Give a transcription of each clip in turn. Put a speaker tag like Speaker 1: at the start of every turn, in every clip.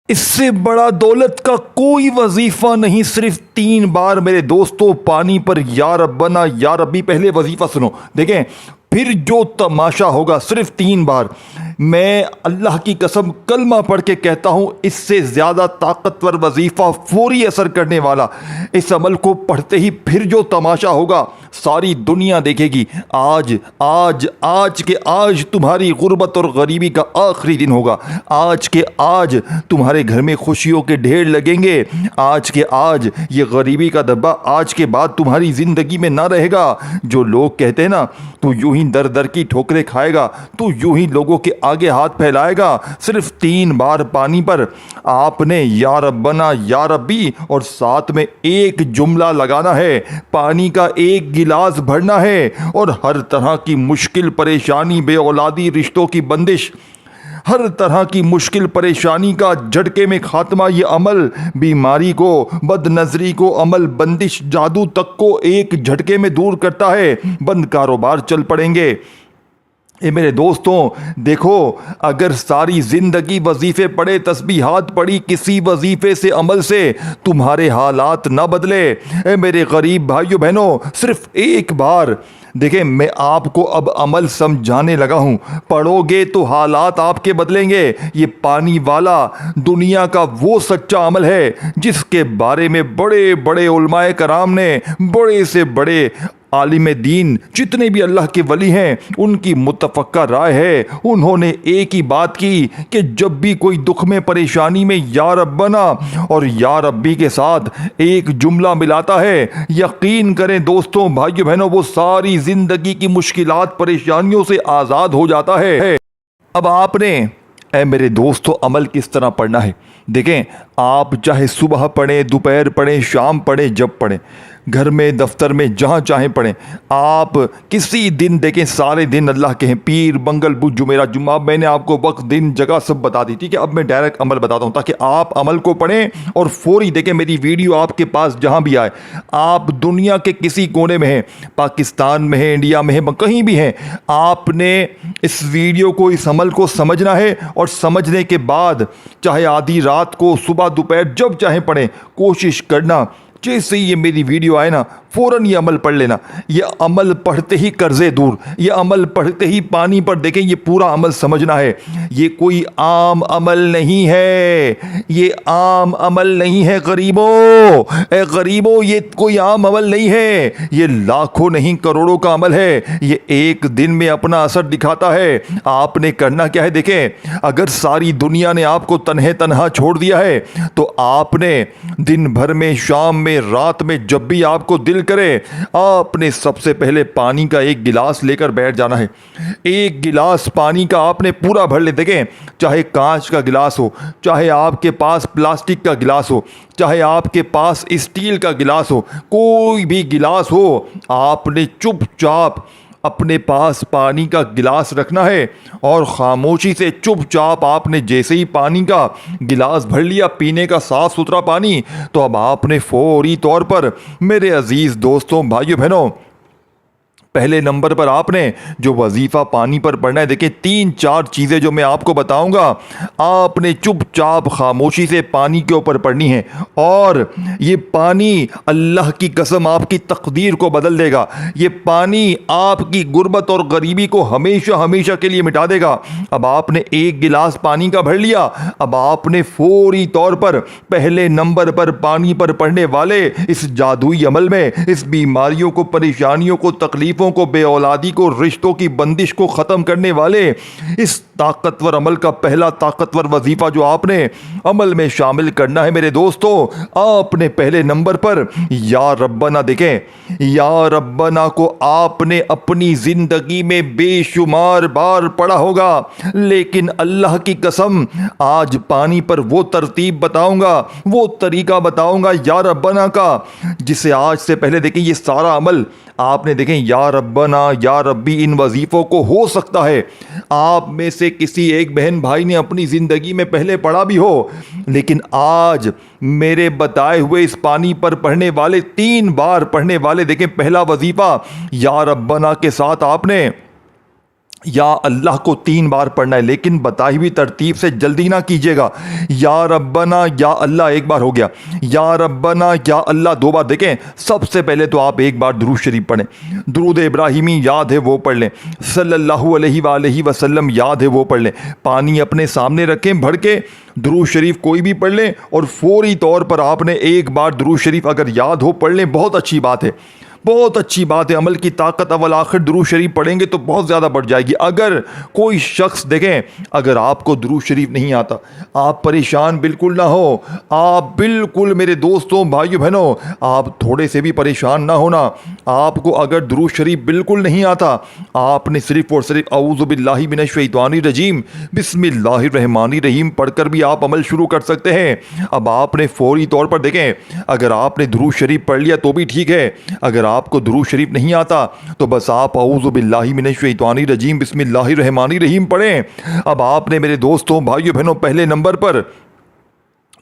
Speaker 1: इससे बड़ा दौलत का कोई वजीफा नहीं। सिर्फ 3 बार मेरे दोस्तों पानी पर या रब्बना या रब्बी। पहले वजीफा सुनो, देखें फिर जो तमाशा होगा। सिर्फ 3 बार। मैं अल्लाह की कसम कलमा पढ़ के कहता हूं, इससे ज्यादा ताकतवर वजीफा, फौरी असर करने वाला। इस अमल को पढ़ते ही फिर जो तमाशा होगा सारी दुनिया देखेगी। आज आज आज के आज तुम्हारी गुर्बत और गरीबी का आखिरी दिन होगा। आज के आज तुम्हारे घर में खुशियों के ढेर लगेंगे। आज के आज ये गरीबी का धब्बा आज के बाद तुम्हारी जिंदगी में ना रहेगा। जो लोग कहते हैं ना, तू यूं ही दर दर की ठोकरें खाएगा, तू यूं ही लोगों के आगे हाथ फैलाएगा। सिर्फ 3 बार पानी पर आपने या रब्बना या रब्बी और साथ में एक जुमला लगाना है। पानी का एक गिलास भरना है और हर तरह की मुश्किल परेशानी, बेऔलादी, रिश्तों की बंदिश, हर तरह की मुश्किल परेशानी का झटके में खात्मा, ये अमल बीमारी को, बदनजरी को, अमल बंदिश, जादू तक को एक झटके में दूर करता है। बंद कारोबार चल पड़ेंगे। ये मेरे दोस्तों देखो, अगर सारी जिंदगी वजीफे पढ़े, तस्बीहात पढ़ी, किसी वजीफे से, अमल से तुम्हारे हालात ना बदले, मेरे गरीब भाइयों बहनों, सिर्फ एक बार देखें, मैं आपको अब अमल समझाने लगा हूं। पढ़ोगे तो हालात आपके बदलेंगे। ये पानी वाला दुनिया का वो सच्चा अमल है जिसके बारे में बड़े बड़े उलमाए कराम ने, बड़े से बड़े आलिम दीन, जितने भी अल्लाह के वली हैं, उनकी मुतफ़क्का राय है। उन्होंने एक ही बात की कि जब भी कोई दुख में, परेशानी में या रब्बना और या रब्बी के साथ एक जुमला मिलाता है, यकीन करें दोस्तों, भाइयों बहनों, वो सारी जिंदगी की मुश्किलात, परेशानियों से आज़ाद हो जाता है। अब आपने मेरे दोस्तों अमल किस तरह पढ़ना है देखें। आप चाहे सुबह पढ़ें, दोपहर पढ़ें, शाम पढ़ें, जब पढ़ें, घर में, दफ्तर में, जहाँ चाहें पढ़ें। आप किसी दिन देखें, सारे दिन अल्लाह के हैं, पीर, मंगल, बुध, जुमेरात, जुम्मा। मैंने आपको वक्त, दिन, जगह सब बता दी, ठीक है। अब मैं डायरेक्ट अमल बताता हूँ ताकि आप अमल को पढ़ें और फौरी देखें मेरी वीडियो आपके पास जहाँ भी आए। आप दुनिया के किसी कोने में हैं, पाकिस्तान में हैं, इंडिया में हैं, कहीं भी हैं, आपने इस वीडियो को, इस अमल को समझना है और समझने के बाद चाहे आधी रात को, सुबह, दोपहर, जब चाहे पढ़ें। कोशिश करना जैसे ही ये मेरी वीडियो आए ना, फ़ौरन ये अमल पढ़ लेना। ये अमल पढ़ते ही कर्जे दूर, ये अमल पढ़ते ही पानी पर देखें, ये पूरा अमल समझना है। ये कोई आम अमल नहीं है, ये आम अमल नहीं है गरीबों, गरीबों, ये कोई आम अमल नहीं है। ये लाखों नहीं करोड़ों का अमल है। ये एक दिन में अपना असर दिखाता है। आपने करना क्या है देखें, अगर सारी दुनिया ने आपको तन्हे तन्हा छोड़ दिया है तो आपने दिन भर में, शाम में, रात में, जब भी आपको दिल करे, आपने सबसे पहले पानी का एक गिलास लेकर बैठ जाना है। एक गिलास पानी का आपने पूरा भर ले। देखें, चाहे कांच का गिलास हो, चाहे आपके पास प्लास्टिक का गिलास हो, चाहे आपके पास स्टील का गिलास हो, कोई भी गिलास हो, आपने चुपचाप अपने पास पानी का गिलास रखना है और खामोशी से चुपचाप आपने जैसे ही पानी का गिलास भर लिया, पीने का साफ सुथरा पानी, तो अब आपने फौरी तौर पर मेरे अजीज़ दोस्तों, भाइयों बहनों, पहले नंबर पर आपने जो वजीफ़ा पानी पर पढ़ना है, देखिए 3-4 चीज़ें जो मैं आपको बताऊंगा, आपने चुपचाप खामोशी से पानी के ऊपर पढ़नी है। और ये पानी अल्लाह की कसम आपकी तकदीर को बदल देगा। ये पानी आपकी गुर्बत और गरीबी को हमेशा हमेशा के लिए मिटा देगा। अब आपने एक गिलास पानी का भर लिया, अब आपने फौरी तौर पर पहले नंबर पर पानी पर पढ़ने वाले इस जादुई अमल में, इस बीमारियों को, परेशानियों को, तकलीफों को, बेऔलादी को, रिश्तों की बंदिश को ख़त्म करने वाले इस ताकतवर अमल का पहला ताकतवर वजीफा जो आपने अमल में शामिल करना है मेरे दोस्तों, आपने पहले नंबर पर या रब्बना देखें। या रब्बना को आपने अपनी जिंदगी में बेशुमार बार पढ़ा होगा, लेकिन अल्लाह की कसम आज पानी पर वो तरतीब बताऊंगा, वो तरीका बताऊंगा या रब्बना का, जिसे आज से पहले देखें ये सारा अमल आपने देखें या रब्बना या रब्बी इन वजीफ़ों को हो सकता है आप में से किसी एक बहन भाई ने अपनी ज़िंदगी में पहले पढ़ा भी हो, लेकिन आज मेरे बताए हुए इस पानी पर पढ़ने वाले 3 बार पढ़ने वाले देखें पहला वजीफ़ा या रब्बना के साथ आपने या अल्लाह को 3 बार पढ़ना है, लेकिन बताई हुई तरतीब से, जल्दी ना कीजिएगा। या रब्बना या अल्लाह एक बार हो गया, या रब्बना या अल्लाह 2 बार। देखें, सबसे पहले तो आप एक बार दुरूद शरीफ पढ़ें, दुरूद इब्राहिमी याद है वो पढ़ लें, सल्लल्लाहु अलैहि वसल्लम याद है वो पढ़ लें, पानी अपने सामने रखें भर के, दुरूद शरीफ कोई भी पढ़ लें, और फौरी तौर पर आपने एक बार दुरूद शरीफ अगर याद हो पढ़ लें। बहुत अच्छी बात है, बहुत अच्छी बात है। अमल की ताकत अव्वल आखिर दुरूद शरीफ पढ़ेंगे तो बहुत ज़्यादा बढ़ जाएगी। अगर कोई शख्स, देखें, अगर आपको दुरूद शरीफ नहीं आता, आप परेशान बिल्कुल ना हो, आप बिल्कुल मेरे दोस्तों भाइयों बहनों, आप थोड़े से भी परेशान ना होना। आपको अगर दुरूद शरीफ बिल्कुल नहीं आता, आपने सिर्फ और सिर्फ औज़ु बिल्लाहि मिनश शैतानिर रजीम बिस्मिल्लाहिर रहमानिर रहीम पढ़कर भी आप अमल शुरू कर सकते हैं। अब आपने फौरी तौर पर, देखें, अगर आपने दुरूद शरीफ पढ़ लिया तो भी ठीक है, अगर आपको दुरूद शरीफ नहीं आता तो बस आप औज़ु बिल्लाहि मिनश शैतानिर रजीम बिस्मिल्लाहिर रहमानिर रहीम पढ़ें। अब आपने मेरे दोस्तों भाइयों बहनों पहले नंबर पर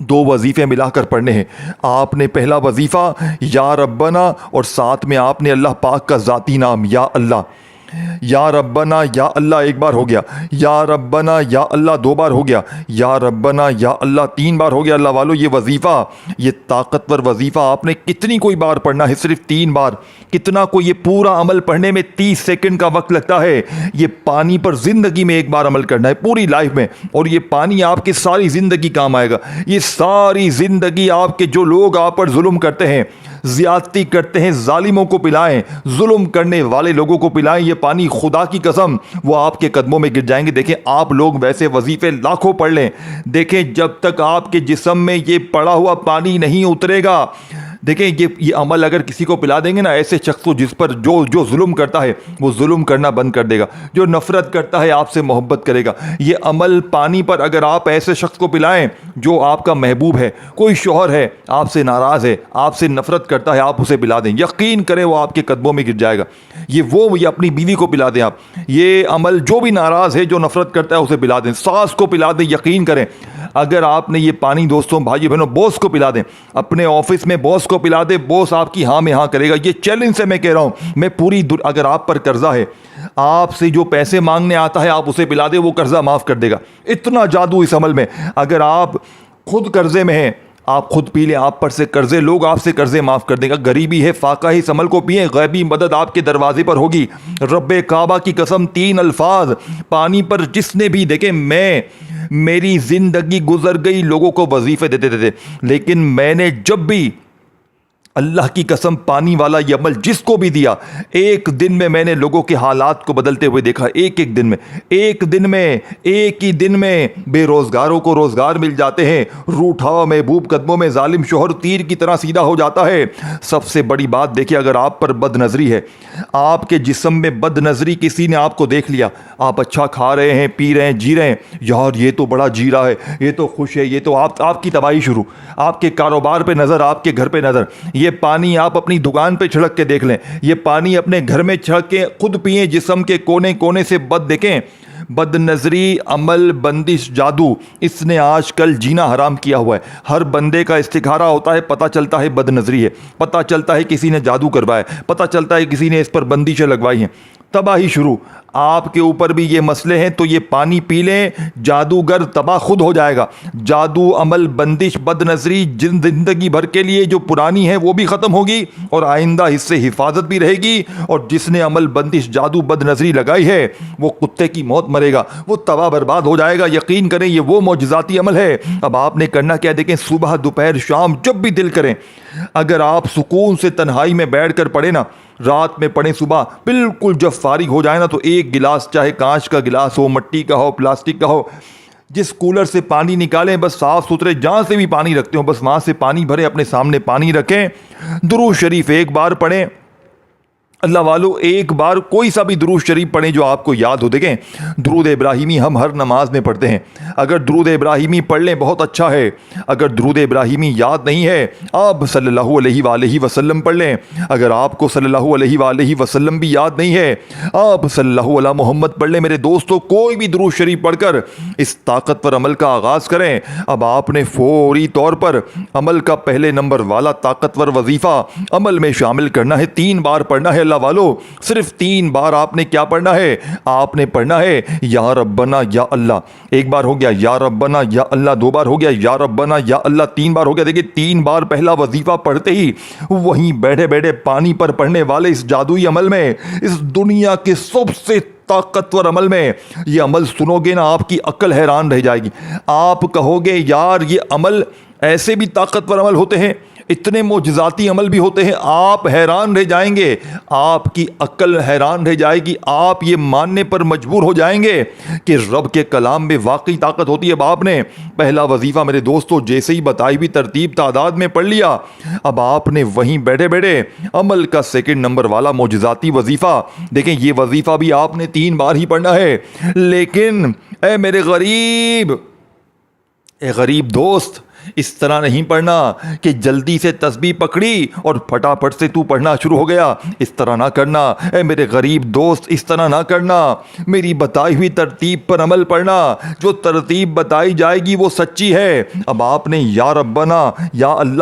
Speaker 1: 2 वजीफ़े मिलाकर पढ़ने हैं। आपने पहला वजीफ़ा या रब्बना, और साथ में आपने अल्लाह पाक का ज़ाती नाम या अल्लाह, या रब्बना या अल्लाह एक बार हो गया, या रब्बना या अल्लाह 2 बार हो गया, या रब्बना या अल्लाह 3 बार हो गया। अल्लाह वालों, ये वजीफ़ा, ये ताकतवर वजीफ़ा आपने कितनी कोई बार पढ़ना है? सिर्फ 3 बार। कितना कोई ये पूरा अमल पढ़ने में 30 सेकंड का वक्त लगता है। ये पानी पर ज़िंदगी में एक बार अमल करना है पूरी लाइफ में, और ये पानी आपकी सारी ज़िंदगी काम आएगा। ये सारी ज़िंदगी आपके जो लोग आप पर जुल्म करते हैं, ज़्यादती करते हैं, जालिमों को पिलाएं, जुल्म करने वाले लोगों को पिलाएं, ये पानी खुदा की कसम वो आपके कदमों में गिर जाएंगे। देखें, आप लोग वैसे वजीफे लाखों पढ़ लें, देखें जब तक आपके जिस्म में ये पड़ा हुआ पानी नहीं उतरेगा, देखें ये अमल अगर किसी को पिला देंगे ना, ऐसे शख्स को जिस पर जो जुल्म करता है वो जुल्म करना बंद कर देगा, जो नफरत करता है आपसे मोहब्बत करेगा। ये अमल पानी पर अगर आप ऐसे शख्स को पिलाएं जो आपका महबूब है, कोई शौहर है आपसे नाराज़ है, आपसे नफरत करता है, आप उसे पिला दें, यकीन करें वो आपके कदमों में गिर जाएगा। ये अपनी बीवी को पिला दें आप, ये अमल जो भी नाराज़ है, जो नफरत करता है उसे पिला दें, सास को पिला दें। यकीन करें अगर आपने ये पानी दोस्तों भाई बहनों बॉस को पिला दें, अपने ऑफिस में बॉस को पिला दे, बॉस आपकी हाँ में हाँ करेगा। ये चैलेंज से मैं कह रहा हूं, मैं अगर आप पर कर्जा है, आपसे जो पैसे मांगने आता है आप उसे पिला दे, वो कर्जा माफ कर देगा। इतना जादू इस अमल में। अगर आप खुद कर्जे में हैं, आप खुद पी लें, आप पर से कर्जे, लोग आपसे कर्जे माफ कर देगा। गरीबी है, फाका ही समल को पिए, गैबी मदद आपके दरवाजे पर होगी। रब्बे काबा की कसम, 3 अल्फाज पानी पर जिसने भी देखे, मेरी जिंदगी गुजर गई लोगों को वजीफे देते देते, लेकिन मैंने जब भी अल्लाह की कसम पानी वाला ये अमल जिसको भी दिया, एक दिन में मैंने लोगों के हालात को बदलते हुए देखा। एक ही दिन में बेरोजगारों को रोजगार मिल जाते हैं, रूठा महबूब कदमों में जालिम शोहर तीर की तरह सीधा हो जाता है। सबसे बड़ी बात देखिए, अगर आप पर बदनजरी है, आपके जिस्म में बदनजरी, किसी ने आपको देख लिया, आप अच्छा खा रहे हैं, पी रहे हैं, जी रहे हैं, यार ये तो बड़ा जी रहा है, ये तो खुश है, ये तो आपकी तबाही शुरू, आपके कारोबार पे नज़र, आपके घर पे नज़र। ये पानी आप अपनी दुकान पे छिड़क के देख लें, ये पानी अपने घर में छिड़क के खुद पिए, जिस्म के कोने कोने से बद देखें। बदनजरी, अमल, बंदिश, जादू, इसने आजकल जीना हराम किया हुआ है। हर बंदे का इस्तिखारा होता है, पता चलता है बदनजरी है, पता चलता है किसी ने जादू करवाया, पता चलता है किसी ने इस पर बंदिशें लगवाई हैं, तबाही शुरू। आपके ऊपर भी ये मसले हैं तो ये पानी पी लें, जादूगर तबाह खुद हो जाएगा। जादू, अमल, बंदिश, बदनजरी जिंदगी भर के लिए जो पुरानी है वो भी ख़त्म होगी, और आइंदा इससे हिफाजत भी रहेगी। और जिसने अमल, बंदिश, जादू, बदनजरी लगाई है वो कुत्ते की मौत मरेगा, वो तबाह बर्बाद हो जाएगा। यकीन करें ये वो मौजज़ाती अमल है। अब आपने करना क्या, देखें, सुबह, दोपहर, शाम, जब भी दिल करें, अगर आप सुकून से तन्हाई में बैठ कर पढ़े ना, रात में पढ़ें, सुबह बिल्कुल जब फारिग हो जाए ना, तो एक गिलास, चाहे कांच का गिलास हो, मिट्टी का हो, प्लास्टिक का हो, जिस कूलर से पानी निकालें, बस साफ सुथरे जहाँ से भी पानी रखते हो बस वहाँ से पानी भरें, अपने सामने पानी रखें, दुरूद शरीफ एक बार पढ़ें। अल्लाह वालों, एक बार कोई सा भी दुरूद शरीफ पढ़ें जो आपको याद हो। देखें, दुरूद इब्राहिमी हम हर नमाज में पढ़ते हैं, अगर दुरूद इब्राहिमी पढ़ लें बहुत अच्छा है। अगर दुरूद इब्राहिमी याद नहीं है, आप सल्लल्लाहु अलैहि वसल्लम पढ़ लें। अगर आपको सल्लल्लाहु अलैहि वसल्लम भी याद नहीं है, आप सल्लल्लाहु अला मोहम्मद पढ़ लें। मेरे दोस्तों, कोई भी दुरूद शरीफ पढ़कर इस ताकतवर अमल का आगाज़ करें। अब आपने फौरी तौर पर अमल का पहले नंबर वाला ताकतवर वजीफ़ा अमल में शामिल करना है, 3 बार पढ़ना है। अल्लाह वालों, सिर्फ 3 बार आपने क्या पढ़ना है? आपने पढ़ना है या रब्बना या अल्लाह। एक बार हो गया या रब्बना या अल्लाह, 2 बार हो गया या रब्बना या अल्लाह, 3 बार हो गया। देखिए 3 बार पहला वजीफा पढ़ते ही वहीं बैठे बैठे पानी पर पढ़ने वाले इस जादुई अमल में, इस दुनिया के सबसे ताकतवर अमल में, ये अमल सुनोगे ना, आपकी अक्ल हैरान रह जाएगी। आप कहोगे यार ये अमल, ऐसे भी ताकतवर अमल होते हैं, इतने मोजज़ाती अमल भी होते हैं। आप हैरान रह जाएंगे, आपकी अक्ल हैरान रह जाएगी। आप ये मानने पर मजबूर हो जाएंगे कि रब के कलाम में वाकई ताकत होती है। अब आपने पहला वजीफ़ा मेरे दोस्तों जैसे ही बताई हुई तरतीब तादाद में पढ़ लिया, अब आपने वहीं बैठे बैठे अमल का 2 नंबर वाला मोजज़ाती वजीफ़ा, देखें ये वजीफ़ा भी आपने 3 बार ही पढ़ना है। लेकिन ए मेरे गरीब दोस्त, इस तरह नहीं पढ़ना कि जल्दी से तस्बीह पकड़ी और फटाफट से तू पढ़ना शुरू हो गया। इस तरह ना करना ए मेरे गरीब दोस्त, इस तरह ना करना। मेरी बताई हुई तरतीब पर अमल पढ़ना। जो तरतीब बताई जाएगी वो सच्ची है। अब आपने या रब्बना या अल्लाह